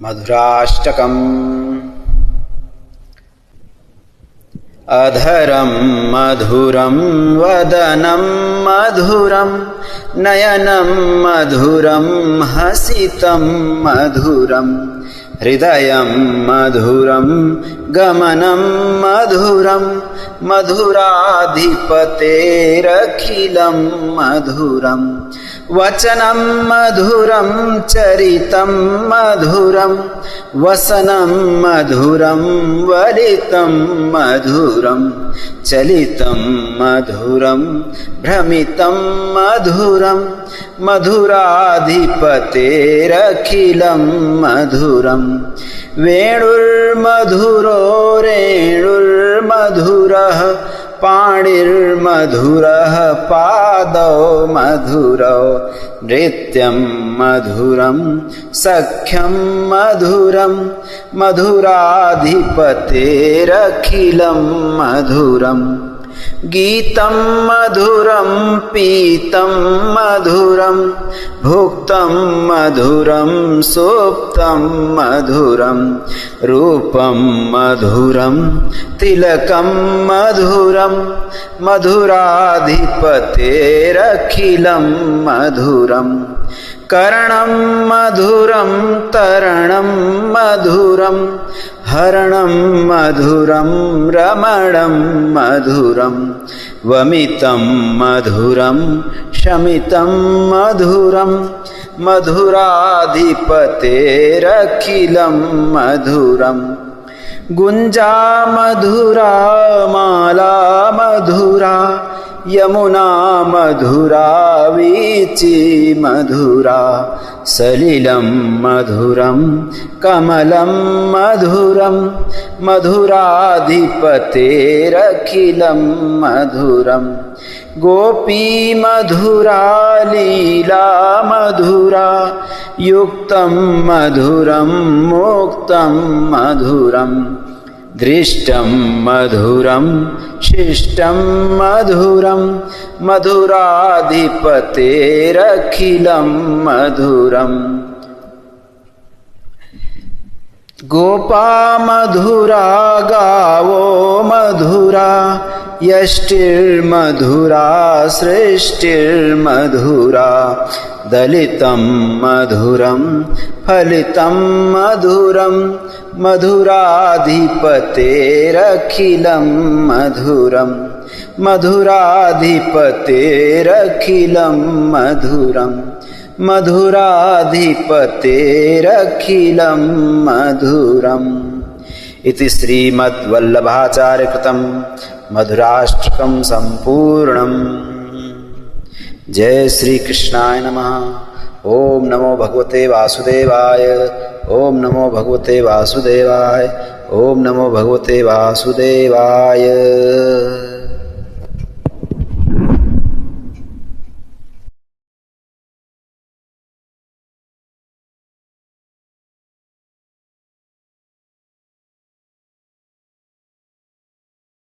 मधुराष्टकम्। अधरं मधुरं वदनं मधुरं नयनं मधुरं हसितं मधुरं हृदयं मधुरं गमनं मधुरं मधुराधिपतेरखिलं मधुरं वचनं मधुरं चरितं मधुरं वसनं मधुरं वलितं मधुरं चलितं मधुरं भ्रमितं मधुरं मधुराधिपतेरखिलं मधुरं वेणुर्मधुरो रेणुर्मधुरः पाणिर्मधुरः पादौ मधुरौ नृत्यं मधुरं सख्यं मधुरं मधुराधिपतेरखिलं मधुरं गीतं मधुरं पीतं मधुरं भुक्तं मधुरं सुप्तं मधुरं रूपं मधुरं तिलकं मधुरं मधुराधिपतेरखिलं मधुरं कर्णं मधुरं तरणं मधुरं हरणं मधुरं रमणं मधुरं वमितं मधुरं शमितं मधुरं मधुराधिपतेरखिलं मधुरं गुञ्जा मधुरा माला मधुरा यमुना मधुरा वीची मधुरा सलिलं मधुरं कमलं मधुरं मधुराधिपतेरखिलं मधुरं गोपी मधुरा लीला मधुरा युक्तं मधुरं मुक्तं मधुरं दृष्टं मधुरं शिष्टं मधुरं मधुराधिपतेरखिलं मधुरं गोपा मधुरा गावो मधुरा यष्टिर्मधुरा सृष्टिर्मधुरा दलितं मधुरं फलितं मधुरं मधुराधिपतेरखिलं मधुरं मधुराधिपतेरखिलं मधुरं मधुराधिपतेरखिलं मधुरम् इति श्रीमद्वल्लभाचार्यकृतं मधुराष्टकं सम्पूर्णम्। जय श्री कृष्णाय नमः। ओम नमो भगवते वासुदेवाय। ओम नमो भगवते वासुदेवाय। ओम नमो भगवते वासुदेवाय।